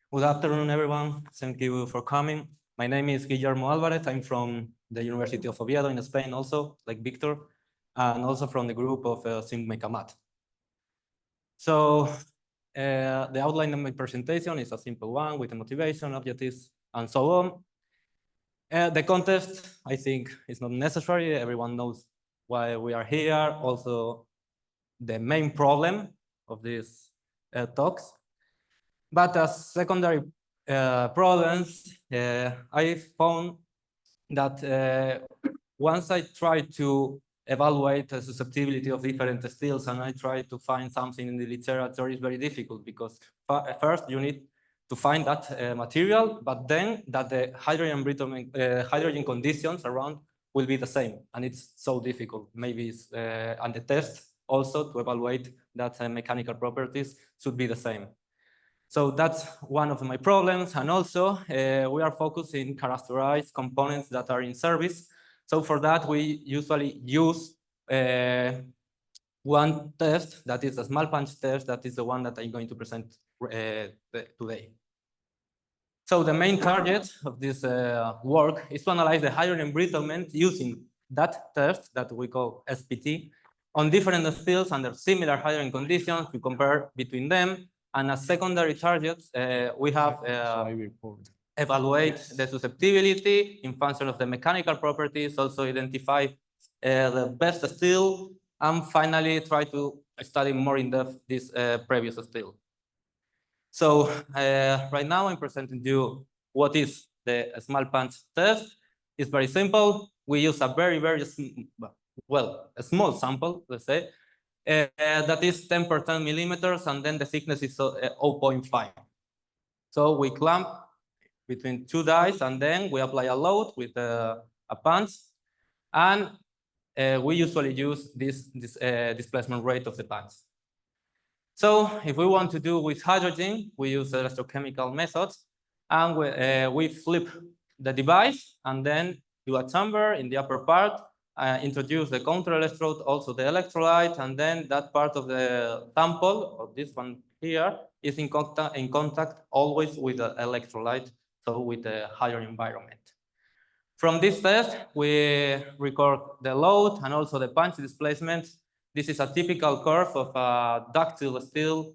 Good afternoon, everyone. Thank you for coming. My name is Guillermo Álvarez. I'm from the University of Oviedo in Spain also, like Victor, and also from the group of SimMecamat. So the outline of my presentation is a simple one with the motivation, objectives, and so on. The contest, I think, is not necessary. Everyone knows why we are here. Also, the main problem of these talks. But as secondary problems, I found that once I try to evaluate the susceptibility of different steels and I try to find something in the literature, it's very difficult because first you need to find that material, but then that the hydrogen conditions around will be the same, and it's so difficult. Maybe it's, and the test also to evaluate that mechanical properties should be the same. So that's one of my problems. And also we are focusing characterize components that are in service. So for that, we usually use one test that is a small punch test. That is the one that I'm going to present today. So the main target of this work is to analyze the hydrogen embrittlement using that test that we call SPT on different steels under similar hydrogen conditions to compare between them. And as secondary targets, we have evaluate the susceptibility in function of the mechanical properties, also identify the best steel, and finally try to study more in depth this previous steel. So right now I'm presenting you what is the small punch test. It's very simple. We use a very a small sample, let's say, that is 10 per 10 millimeters, and then the thickness is 0.5. So we clamp between two dies, and then we apply a load with a punch, and we usually use this displacement rate of the punch. So if we want to do with hydrogen, we use electrochemical methods, and we flip the device and then do a chamber in the upper part, introduce the counter electrode, also the electrolyte, and then that part of the sample, or this one here, is in contact always with the electrolyte, so with the higher environment. From this test, we record the load and also the punch displacement. This is a typical curve of a ductile steel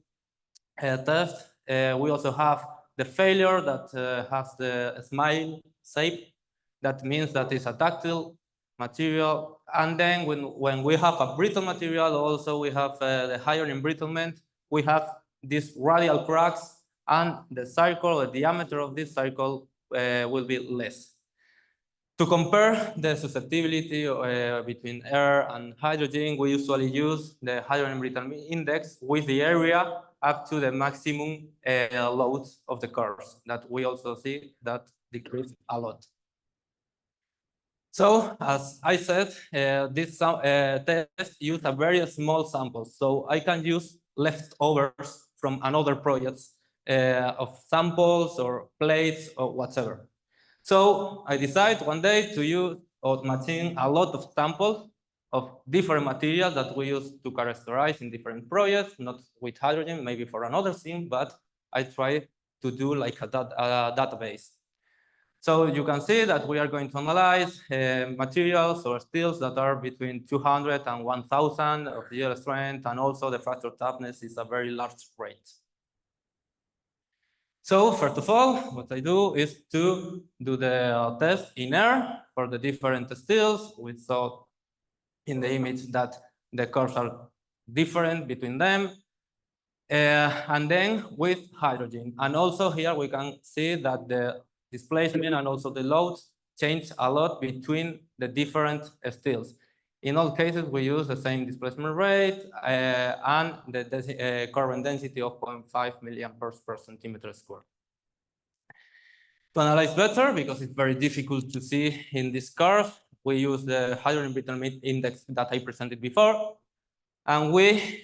test. We also have the failure that has the smile shape. That means that it's a ductile material. And then when we have a brittle material, also we have the higher embrittlement. We have these radial cracks, and the circle, the diameter of this circle will be less. To compare the susceptibility between air and hydrogen, we usually use the hydrogen embrittlement index with the area up to the maximum loads of the curves that we also see that decrease a lot. So as I said, this test use a very small sample. So I can use leftovers from another projects of samples or plates or whatever. So I decide one day to use or machine a lot of samples of different materials that we use to characterize in different projects, not with hydrogen, maybe for another thing, but I try to do like a database. So you can see that we are going to analyze materials or steels that are between 200 and 1000 of yield strength, and also the fracture toughness is a very large rate. So first of all, what I do is to do the test in air for the different steels. We saw in the image that the curves are different between them. And then with hydrogen. And also here we can see that the displacement and also the loads change a lot between the different steels. In all cases, we use the same displacement rate and the current density of 0.5 milliamperes per centimeter squared. To analyze better, because it's very difficult to see in this curve, we use the hydrogen embrittlement index that I presented before, and we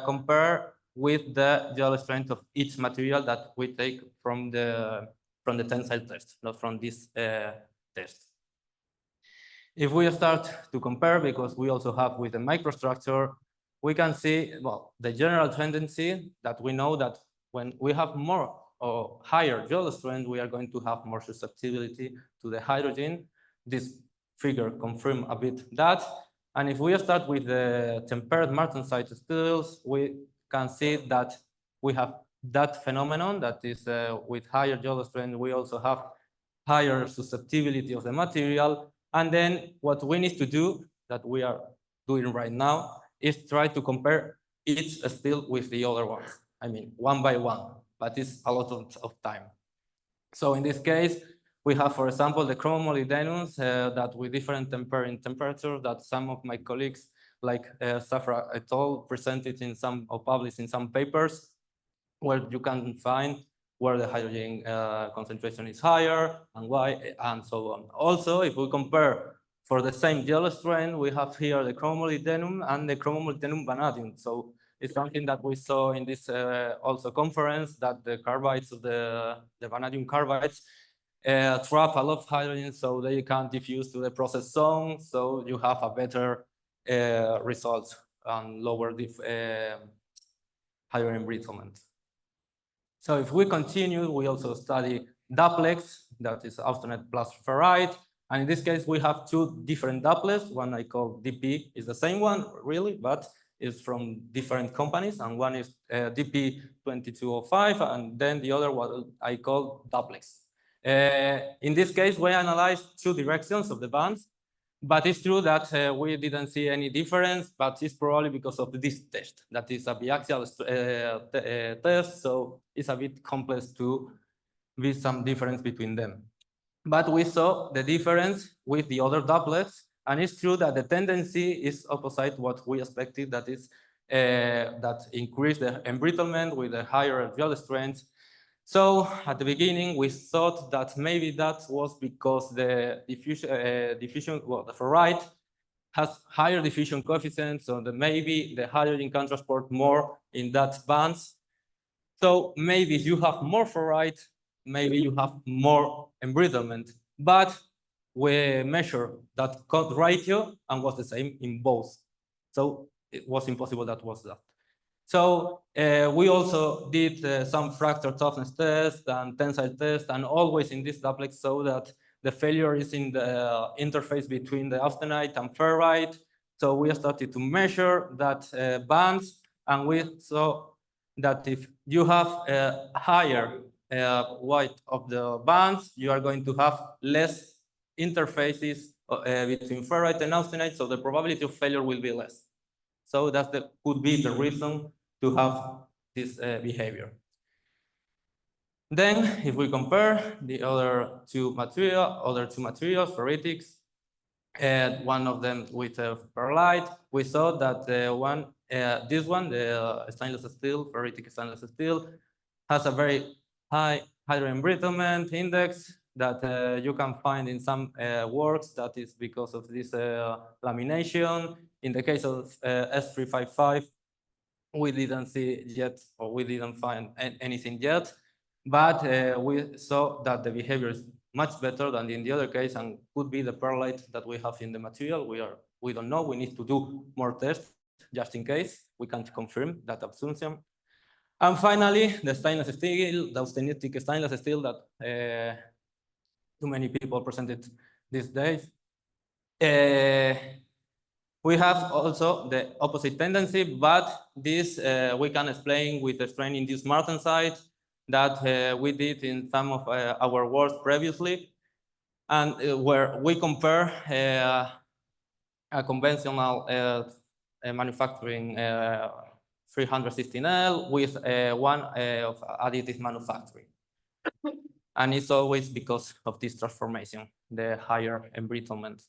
compare with the yield strength of each material that we take from the tensile test, not from this test. If we start to compare, because we also have with the microstructure, we can see, well, the general tendency that we know that when we have more or higher yield strength, we are going to have more susceptibility to the hydrogen. This figure confirms a bit that. And if we start with the tempered martensite steels, we can see that we have that phenomenon that is with higher yield strength, we also have higher susceptibility of the material. And then what we need to do, that we are doing right now, is try to compare each steel with the other ones. I mean, one by one, but it's a lot of time. So in this case, we have, for example, the chromolybdenums that with different tempering temperature that some of my colleagues, like Sara et al., presented in some or published in some papers, where you can find where the hydrogen concentration is higher and why, and so on. Also, if we compare for the same yield strength, we have here the chromolybdenum and the chromolybdenum vanadium. So it's something that we saw in this also conference, that the carbides of the vanadium carbides trap a lot of hydrogen, so they can't diffuse to the process zone. So you have a better result and lower hydrogen embrittlement. So if we continue, we also study duplex, that is austenite plus ferrite. And in this case, we have two different duplets. One I call DP, is the same one, really, but is from different companies. And one is DP 2205, and then the other one I call duplex. In this case, we analyzed two directions of the bands. But it's true that we didn't see any difference, but it's probably because of this test. That is a biaxial test, so it's a bit complex to be some difference between them. But we saw the difference with the other doublets, and it's true that the tendency is opposite what we expected, that is that increase the embrittlement with a higher yield strength. So at the beginning, we thought that maybe that was because the diffusion, well, the ferrite has higher diffusion coefficient, so that maybe the hydrogen can transport more in that bands. So maybe if you have more ferrite, maybe you have more embrittlement. But we measure that ratio and was the same in both. So it was impossible that was that. So we also did some fracture toughness test and tensile test, and always in this duplex, so that the failure is in the interface between the austenite and ferrite. So we started to measure that bands, and we saw that if you have a higher weight of the bands, you are going to have less interfaces between ferrite and austenite, so the probability of failure will be less. So that could be the reason to have this behavior. Then, if we compare the other two materials, ferritics, and one of them with perlite, we saw that this one, the stainless steel, ferritic stainless steel, has a very high hydrogen embrittlement index that you can find in some works. That is because of this lamination. In the case of S355, we didn't see yet, or we didn't find anything yet, but we saw that the behavior is much better than in the other case, and could be the perlite that we have in the material. We don't know. We need to do more tests just in case. We can't confirm that absorption. And finally, the stainless steel, the austenitic stainless steel that too many people presented these days. We have also the opposite tendency, but this we can explain with the strain-induced martensite that we did in some of our works previously, and where we compare a conventional manufacturing 316L with one of additive manufacturing. And it's always because of this transformation, the higher embrittlement.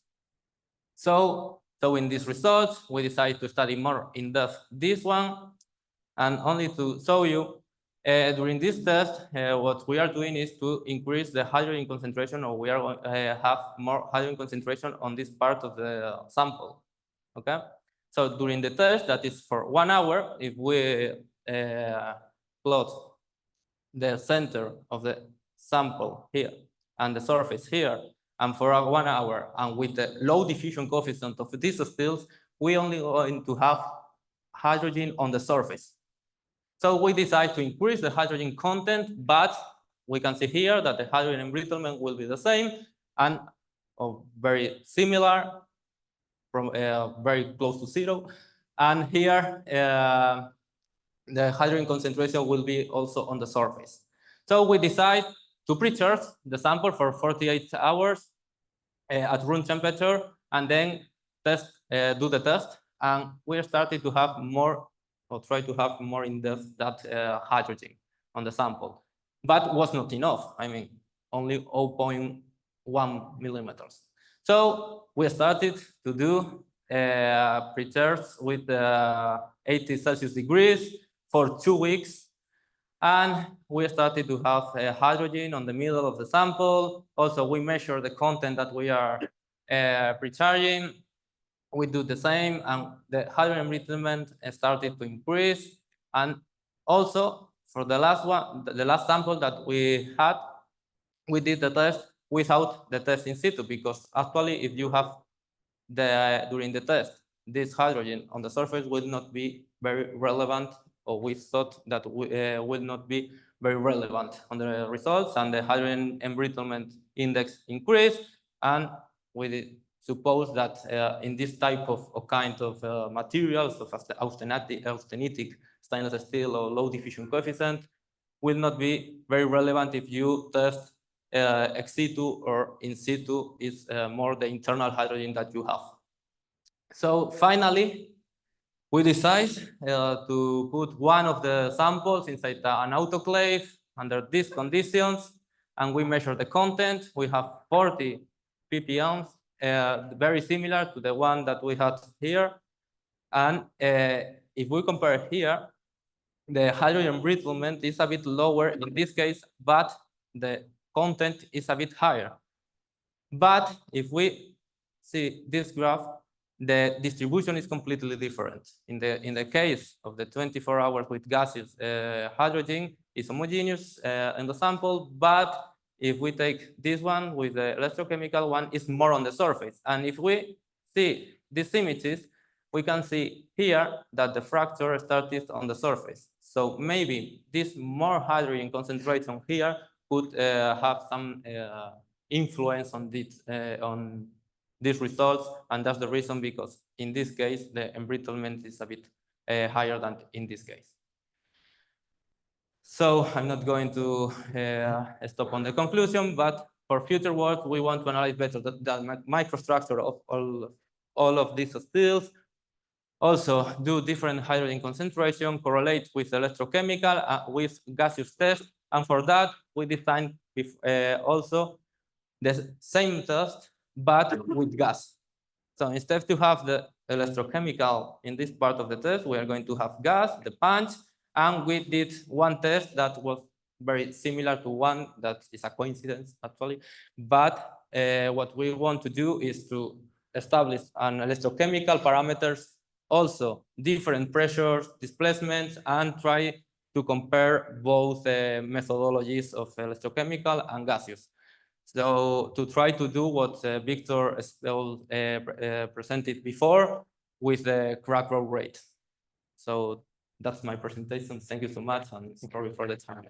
So in these results, we decided to study more in depth this one, and only to show you, during this test, what we are doing is to increase the hydrogen concentration, or we are going to have more hydrogen concentration on this part of the sample, okay? So during the test, that is for 1 hour, if we plot the center of the sample here and the surface here, and for 1 hour, and with the low diffusion coefficient of these steels, we only going to have hydrogen on the surface. So we decide to increase the hydrogen content, but we can see here that the hydrogen embrittlement will be the same and very similar, from very close to 0. And here, the hydrogen concentration will be also on the surface. So we decide to pre-charge the sample for 48 hours at room temperature, and then do the test. And we started to have more, or try to have more in depth that hydrogen on the sample, but was not enough. I mean, only 0.1 millimeters. So we started to do pre-charge with 80 Celsius degrees for 2 weeks. And we started to have hydrogen on the middle of the sample. Also, we measure the content that we are pre-charging. We do the same, and the hydrogen embrittlement started to increase. And also, for the last one, the last sample that we had, we did the test without the test in situ, because actually, if you have during the test, this hydrogen on the surface will not be very relevant, or we thought that will not be very relevant on the results, and the hydrogen embrittlement index increased. And we suppose that in this type of kind of materials, of austenitic stainless steel or low diffusion coefficient, will not be very relevant if you test ex situ, or in situ is more the internal hydrogen that you have. So finally, we decide to put one of the samples inside an autoclave under these conditions, and we measure the content. We have 40 ppm, very similar to the one that we had here. And if we compare here, the hydrogen embrittlement is a bit lower in this case, but the content is a bit higher. But if we see this graph, the distribution is completely different. In the case of the 24 hours with gaseous hydrogen, is homogeneous in the sample, but if we take this one with the electrochemical one, it's more on the surface. And if we see these images, we can see here that the fracture started on the surface. So maybe this more hydrogen concentration here could have some influence on these results, and that's the reason, because in this case the embrittlement is a bit higher than in this case. So I'm not going to stop on the conclusion, but for future work we want to analyze better the microstructure of all of these steels. Also do different hydrogen concentration, correlate with electrochemical, with gaseous test, and for that we define also the same test, but with gas. So instead to have the electrochemical in this part of the test, we are going to have gas, the punch, and we did one test that was very similar to one that is a coincidence actually. But what we want to do is to establish an electrochemical parameters, also different pressures, displacements, and try to compare both methodologies of electrochemical and gaseous. So to try to do what Victor presented before with the crack growth rate. So that's my presentation. Thank you so much, and sorry for the time.